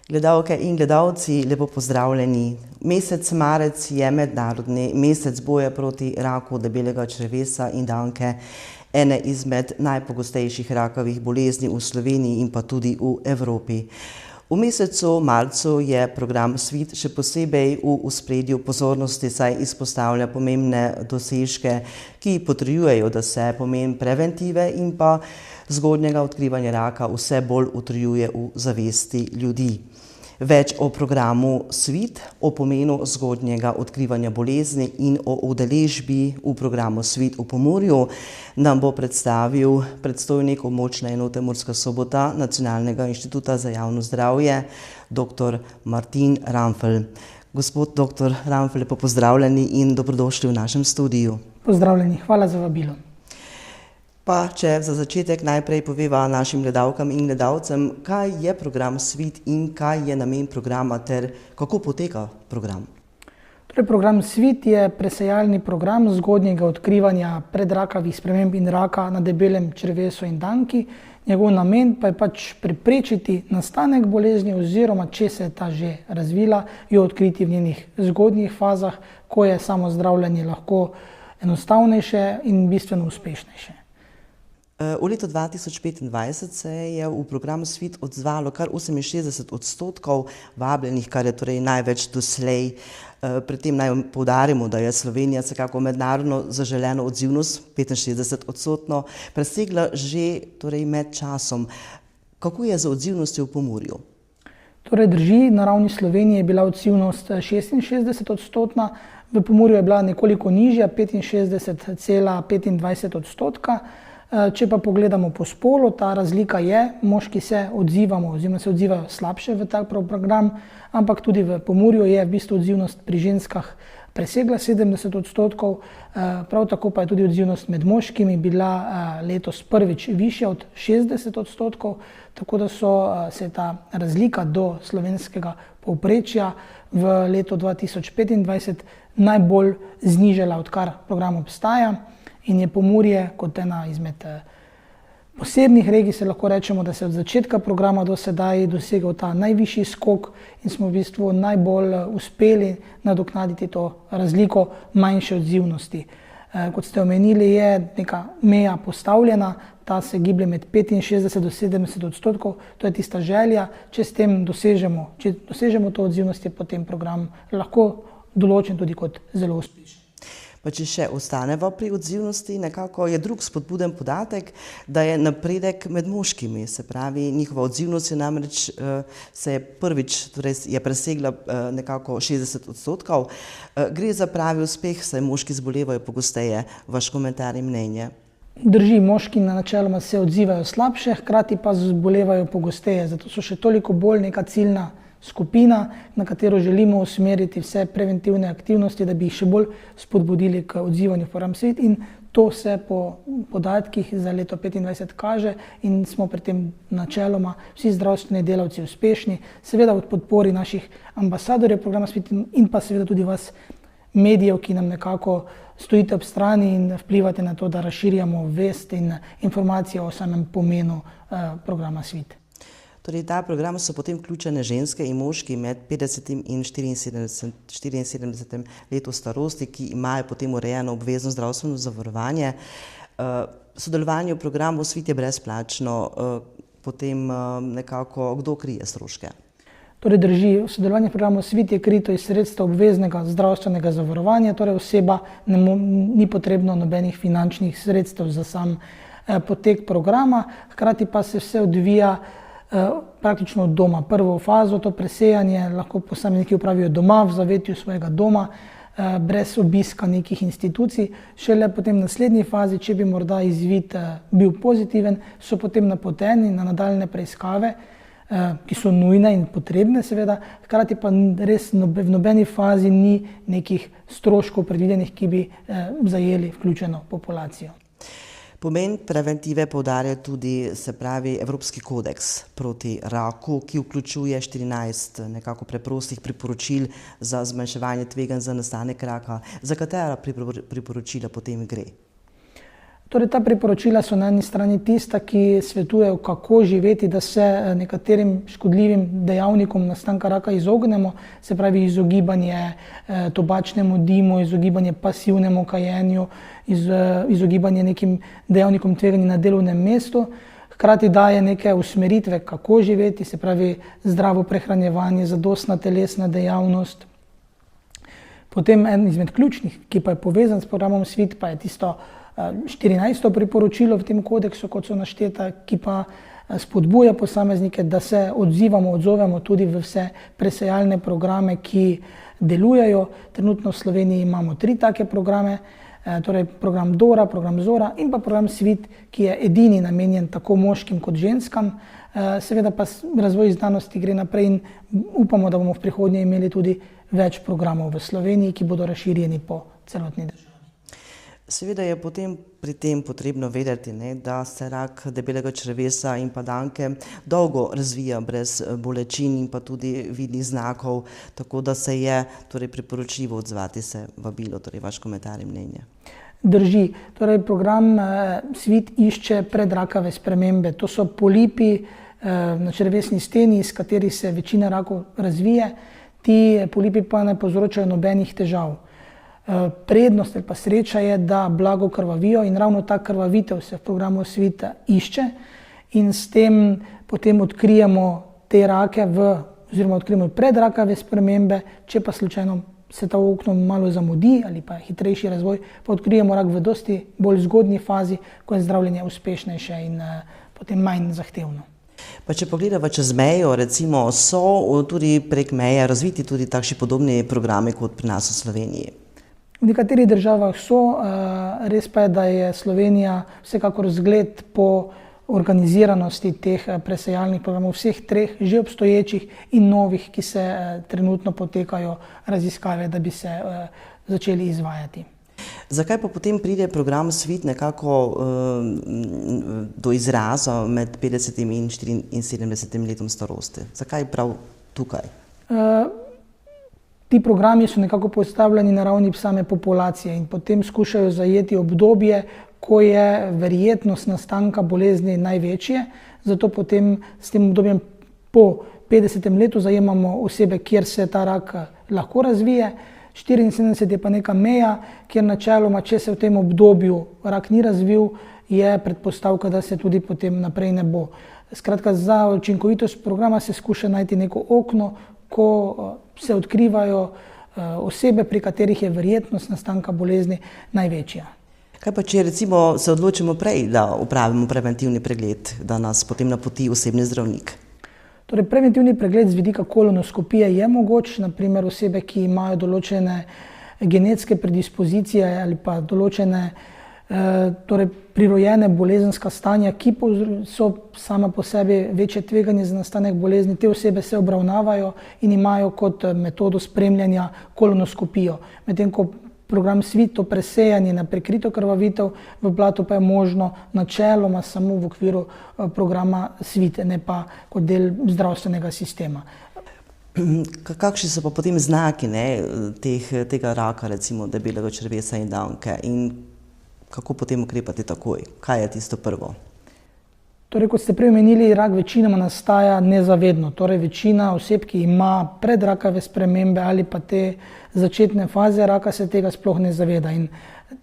Gledalke in gledalci, lepo pozdravljeni. Mesec marec je mednarodni mesec boja proti raku debelega črevesa in danke ene izmed najpogostejših rakavih bolezni v Sloveniji in pa tudi v Evropi. V mesecu marcu je program Svit še posebej v ospredju pozornosti, saj izpostavlja pomembne dosežke, ki potrjujejo, da se pomen preventive in pa zgodnjega odkrivanja raka vse bolj utrjuje v zavesti ljudi. Več o programu Svit, o pomenu zgodnjega odkrivanja bolezni in o udeležbi v programu Svit v Pomurju nam bo predstavil predstojnik območne enote Murska Sobota Nacionalnega inštituta za javno zdravje, dr. Martin Ramfelj. Gospod dr. Ramfelj, lepo pozdravljeni in dobrodošli v našem studiu. Pozdravljeni, hvala za vabilo. Pa če za začetek najprej poveva našim gledalkam in gledalcem, kaj je program Svit in kaj je namen programa ter kako poteka program. Program Svit je presejalni program zgodnjega odkrivanja predrakavih sprememb in raka na debelem črevesu in danki. Njegov namen pa je preprečiti nastanek bolezni oziroma, če se je ta že razvila, jo odkriti v njenih zgodnjih fazah, ko je samo zdravljenje lahko enostavnejše in bistveno uspešnejše. V letu 2025 se je v program Svit odzvalo kar 68% vabljenih, kar je torej največ doslej. Pri tem naj poudarimo, da je Slovenija vsekako mednarodno zaželeno odzivnost 65% presegla že med časom. Kako je z odzivnostjo v Pomurju? Drži, na ravni Slovenije je bila odzivnost 66%, v Pomurju je bila nekoliko nižja, 65,25%. Če pa pogledamo po spolu, ta razlika je, moški se odzivamo oziroma se odzivajo slabše v ta program, ampak tudi v Pomurju je v bistvu odzivnost pri ženskah presegla 70%, prav tako pa je tudi odzivnost med moškimi bila letos prvič višja od 60%, tako da se ta razlika do slovenskega povprečja v letu 2025 najbolj znižala, odkar program obstaja. In je Pomurje kot ena izmed posebnih regij, se lahko rečemo, da se je od začetka programa do sedaj dosegel ta najvišji skok in smo v bistvu najbolj uspeli nadoknaditi to razliko manjše odzivnosti. Kot ste omenili, je neka meja postavljena, ta se giblje med 65 do 70%, to je tista želja, če dosežemo to odzivnost, je potem program lahko določen tudi kot zelo uspešen. Pa če še ostaneva pri odzivnosti, nekako je drug spodbuden podatek, da je napredek med moškimi, se pravi, njihova odzivnost je namreč prvič presegla nekako 60%. Gre za pravi uspeh, saj moški zbolevajo pogosteje. Vaš komentar in mnenje? Drži, moški načeloma se odzivajo slabše, hkrati pa zbolevajo pogosteje, zato so še toliko bolj neka ciljna skupina, na katero želimo usmeriti vse preventivne aktivnosti, da bi jih še bolj spodbudili k odzivanju v program Svit, in to se po podatkih za leto 2025 kaže in smo pri tem načeloma vsi zdravstveni delavci uspešni, seveda v podpori naših ambasadorjev programa Svit in pa seveda tudi vas medijev, ki nam nekako stojite ob strani in vplivate na to, da razširjamo vest in informacije o samem pomenu programa Svit. Torej, ta program so potem vključene ženske in moški med 50 in 74 letom starosti, ki imajo potem urejeno obvezno zdravstveno zavarovanje. Sodelovanje v programu Svit je brezplačno, potem nekako kdo krije stroške? Drži, sodelovanje v programu Svit je krito iz sredstev obveznega zdravstvenega zavarovanja, torej oseba ni potrebno nobenih finančnih sredstev za sam potek programa, hkrati pa se vse odvija praktično od doma. Prvo fazo, to presejanje, lahko posamezniki opravijo doma, v zavetju svojega doma, brez obiska nekih institucij. Šele potem v naslednji fazi, če bi morda izvid bil pozitiven, so potem napoteni na nadaljne preiskave, ki so nujne in potrebne seveda, hkrati pa res v nobeni fazi ni nekih stroškov predvidenih, ki bi zajeli vključeno populacijo. Pomen preventive poudarja tudi, se pravi, Evropski kodeks proti raku, ki vključuje 14 nekako preprostih priporočil za zmanjševanje tveganj za nastanek raka. Za katera priporočila potem gre? Torej, ta priporočila so na eni strani tista, ki svetujejo, kako živeti, da se nekaterim škodljivim dejavnikom nastanka raka izognemo, se pravi izogibanje tobačnemu dimu, izogibanje pasivnemu kajenju, izogibanje nekim dejavnikom tveganja na delovnem mestu. Hkrati daje neke usmeritve, kako živeti, se pravi zdravo prehranjevanje, zadostna telesna dejavnost. Potem en izmed ključnih, ki pa je povezan s programom SVIT, pa je tisto 14. priporočilo v tem kodeksu, kot so našteta, ki pa spodbuja posameznike, da se odzovemo tudi v vse presejalne programe, ki delujejo. Trenutno v Sloveniji imamo 3 take programe, torej program DORA, program ZORA in pa program SVIT, ki je edini namenjen tako moškim kot ženskam. Seveda pa razvoj znanosti gre naprej in upamo, da bomo v prihodnje imeli tudi več programov v Sloveniji, ki bodo razširjeni po celotni državi. Seveda je potem pri tem potrebno vedeti, da se rak debelega črevesa in pa danke dolgo razvija brez bolečin in pa tudi vidnih znakov, tako da se je torej priporočljivo odzvati se vabilo, torej vaš komentar in mnenje. Drži. Torej, program SVIT išče predrakave spremembe. To so polipi na črevesni steni, iz katerih se večina rakov razvije. Ti polipi pa ne povzročajo nobenih težav. Prednost ali pa sreča je, da blago krvavijo in ravno ta krvavitev se v programu SVIT išče in s tem potem odkrijemo te rake oziroma odkrijemo predrakave spremembe. Če pa slučajno se ta okno malo zamudi ali pa hitrejši razvoj, pa odkrijemo rak v dosti bolj zgodnji fazi, ko je zdravljenje uspešnejše in potem manj zahtevno. Pa če pogledamo čez mejo, recimo, so tudi prek meje razviti tudi takšni podobni programi kot pri nas v Sloveniji? V nekaterih državah so, res pa je, da je Slovenija vsekakor zgled po organiziranosti teh presejalnih programov, vseh 3 že obstoječih in novih, ki se trenutno potekajo raziskave, da bi se začeli izvajati. Zakaj pa potem pride program SVIT nekako do izraza med 50 in 74 letom starosti? Zakaj prav tukaj? Ti programi so nekako postavljeni na ravni same populacije in potem skušajo zajeti obdobje, ko je verjetnost nastanka bolezni največje. Zato potem s tem obdobjem po 50. letu zajemamo osebe, kjer se ta rak lahko razvije. 74 je pa neka meja, kjer načeloma, če se v tem obdobju rak ni razvil, je predpostavka, da se tudi potem naprej ne bo. Skratka, za učinkovitost programa se skuša najti neko okno, ko se odkrivajo osebe, pri katerih je verjetnost nastanka bolezni največja. Kaj pa, če recimo se odločimo prej, da opravimo preventivni pregled, da nas potem napoti osebni zdravnik? Torej, preventivni pregled z vidika kolonoskopije je mogoč, naprimer osebe, ki imajo določene genetske predispozicije ali pa določene prirojene bolezenska stanja, ki so sama po sebi večje tveganje za nastanek bolezni. Te osebe se obravnavajo in imajo kot metodo spremljanja kolonoskopijo. Medtem ko program SVIT, to presejanje na prekrito krvavitev v blatu, pa je možno načeloma samo v okviru programa SVIT, ne pa kot del zdravstvenega sistema. Kakšni so pa potem znaki tega raka, recimo debelega črevesa in danke, in kako potem ukrepati takoj? Kaj je tisto prvo? Torej, kot ste prej omenili, rak večinoma nastaja nezavedno. Torej, večina oseb, ki ima predrakave spremembe ali pa te začetne faze raka, se tega sploh ne zaveda in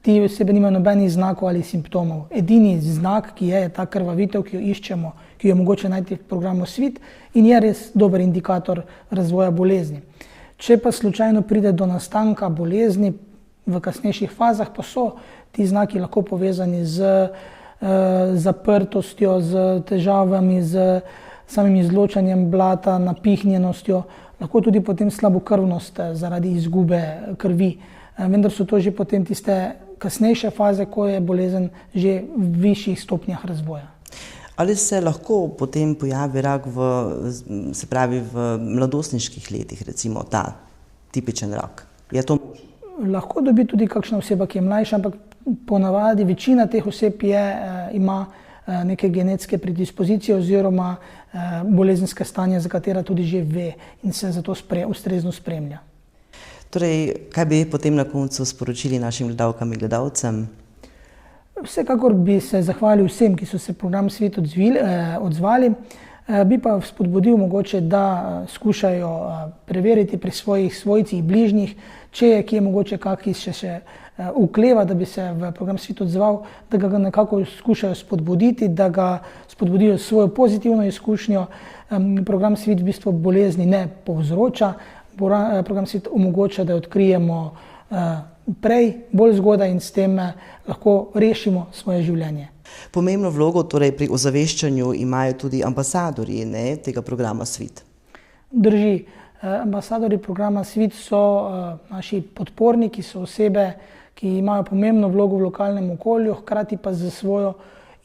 ti osebe nimajo nobenih znakov ali simptomov. Edini znak, ki je ta krvavitev, ki jo iščemo, ki jo je mogoče najti v programu SVIT in je res dober indikator razvoja bolezni. Če pa slučajno pride do nastanka bolezni v kasnejših fazah, pa so ti znaki lahko povezani z zaprtostjo, z težavami, z samim izločanjem blata, napihnjenostjo, lahko tudi potem slabokrvnost zaradi izgube krvi. Vendar so to že potem tiste kasnejše faze, ko je bolezen že v višjih stopnjah razvoja. Ali se lahko potem pojavi rak v mladostniških letih, recimo ta tipičen rak? Je to možno? Lahko dobi tudi kakšna oseba, ki je mlajša, ampak ponavadi večina teh oseb ima neke genetske predispozicije oziroma bolezenske stanje, za katera tudi že ve in se zato ustrezno spremlja. Torej, kaj bi potem na koncu sporočili našim gledalkam in gledalcem? Vsekakor bi se zahvalil vsem, ki so se program Svit odzvali, bi pa spodbudil mogoče, da skušajo preveriti pri svojih svojcih, bližnjih, če je kje mogoče kakšen še ukleva, da bi se v program Svit odzval, da ga nekako skušajo spodbuditi, da ga spodbudijo s svojo pozitivno izkušnjo. Program Svit v bistvu bolezni ne povzroča, program Svit omogoča, da jo odkrijemo prej, bolj zgodaj in s tem lahko rešimo svoje življenje. Pomembno vlogo torej pri ozaveščanju imajo tudi ambasadorji tega programa Svit. Drži. Ambasadorji programa Svit so naši podporniki, so osebe, ki imajo pomembno vlogo v lokalnem okolju, hkrati pa za svojo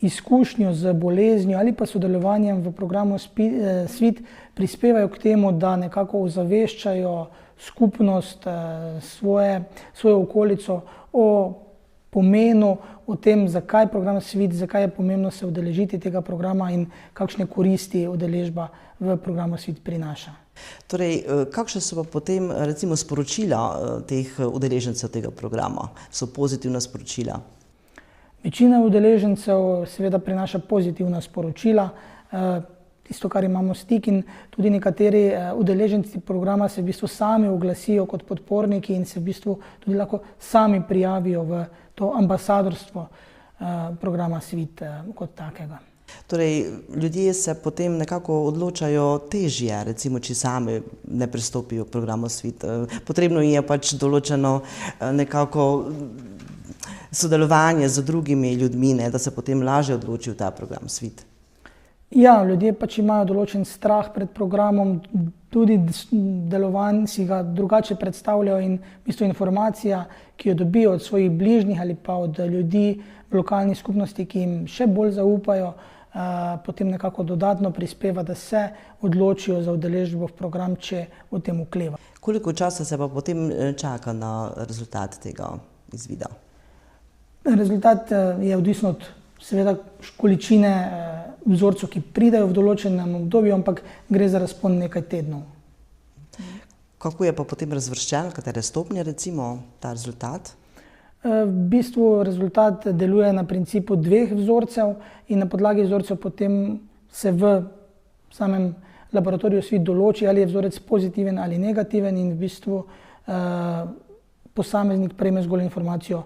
izkušnjo z boleznijo ali pa sodelovanjem v programu Svit prispevajo k temu, da nekako ozaveščajo skupnost, svojo okolico o pomenu, o tem, zakaj program Svit, zakaj je pomembno se udeležiti tega programa in kakšne koristi udeležba v programu Svit prinaša. Torej, kakšne so pa potem recimo sporočila teh udeležencev tega programa? So pozitivna sporočila? Večina udeležencev seveda prinaša pozitivna sporočila, tisto, kar imamo stik, in tudi nekateri udeleženci programa se v bistvu sami oglasijo kot podporniki in se v bistvu tudi lahko sami prijavijo v to ambasadorstvo programa Svit kot takega. Torej, ljudje se potem nekako odločajo težje, recimo, če sami ne pristopijo k programu Svit. Potrebno je pač določeno nekako sodelovanje z drugimi ljudmi, da se potem lažje odločijo ta program Svit. Ja, ljudje pač imajo določen strah pred programom, tudi delovanje si ga drugače predstavljajo in v bistvu informacija, ki jo dobijo od svojih bližnjih ali pa od ljudi v lokalni skupnosti, ki jim še bolj zaupajo, potem nekako dodatno prispeva, da se odločijo za udeležbo v program, če o tem okleva. Koliko časa se pa potem čaka na rezultat tega izvida? Rezultat je odvisen od seveda količine vzorcev, ki pridejo v določenem obdobju, ampak gre za razpon nekaj tednov. Kako je pa potem razvrščen, katere stopnje recimo ta rezultat? V bistvu rezultat deluje na principu 2 vzorcev in na podlagi vzorcev potem se v samem laboratoriju Svit določi, ali je vzorec pozitiven ali negativen, in v bistvu posameznik prejme zgolj informacijo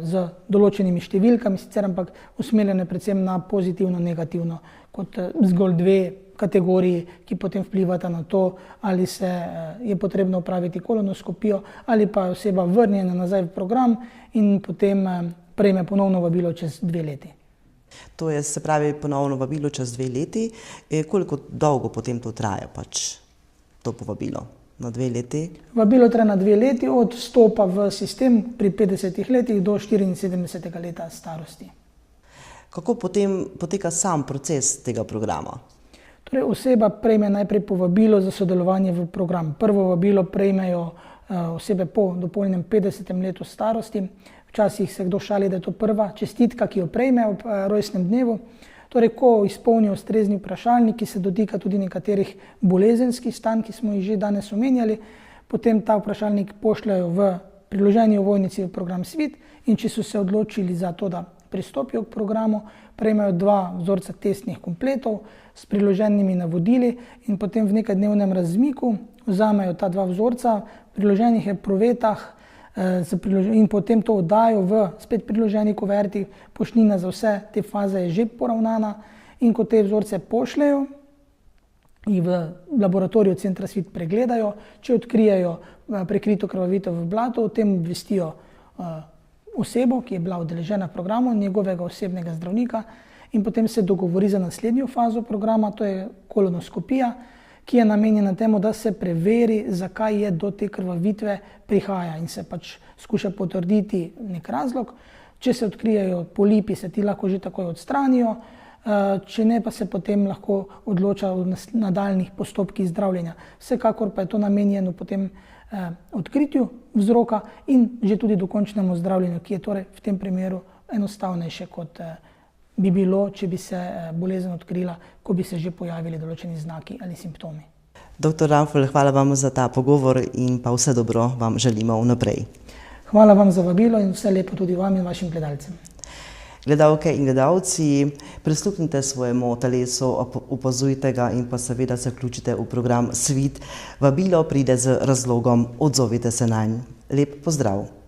z določenimi številkami, sicer ampak usmerjene predvsem na pozitivno, negativno, kot zgolj 2 kategoriji, ki potem vplivata na to, ali se je potrebno opraviti kolonoskopijo ali pa je oseba vrnjena nazaj v program in potem prejme ponovno vabilo čez 2 leti. To je, se pravi, ponovno vabilo čez 2 leti. Koliko dolgo potem to traja pač to povabilo? Na 2 leti? Vabilo traja na 2 leti, od vstopa v sistem pri 50 letih do 74. leta starosti. Kako potem poteka sam proces tega programa? Torej, oseba prejme najprej povabilo za sodelovanje v program. Prvo vabilo prejmejo osebe po dopolnjenem 50. letu starosti. Včasih se kdo šali, da je to prva čestitka, ki jo prejme ob rojstnem dnevu. Torej, ko izpolnijo ustrezni vprašalnik, ki se dotika tudi nekaterih bolezenskih stanj, ki smo jih že danes omenjali, potem ta vprašalnik pošljajo v priloženi ovojnici v program Svit, in če so se odločili za to, da pristopijo k programu, prejmejo 2 vzorca testnih kompletov s priloženimi navodili in potem v nekajdnevnem razmiku vzamejo ta 2 vzorca v priloženih epruvetah in potem to oddajo v spet priloženi kuverti. Poštnina za vse te faze je že poravnana, in ko te vzorce pošljejo, jih v laboratoriju Centra Svit pregledajo, če odkrijejo prekrito krvavitev v blatu, o tem obvestijo osebo, ki je bila udeležena v programu, njegovega osebnega zdravnika, in potem se dogovori za naslednjo fazo programa, to je kolonoskopija, ki je namenjena temu, da se preveri, zakaj je do te krvavitve prihaja in se pač skuša potrditi nek razlog. Če se odkrijejo polipi, se ti lahko že takoj odstranijo, če ne, pa se potem lahko odloča o nadaljnjih postopkih zdravljenja. Vsekakor pa je to namenjeno potem odkritju vzroka in že tudi dokončnemu zdravljenju, ki je torej v tem primeru enostavnejše, kot bi bilo, če bi se bolezen odkrila, ko bi se že pojavili določeni znaki ali simptomi. Dr. Raufelj, hvala vam za ta pogovor in pa vse dobro vam želimo vnaprej. Hvala vam za vabilo in vse lepo tudi vam in vašim gledalcem. Gledalke in gledalci, prisluhnite svojemu telesu, opazujte ga in pa seveda se vključite v program Svit. Vabilo pride z razlogom, odzovite se nanj. Lep pozdrav!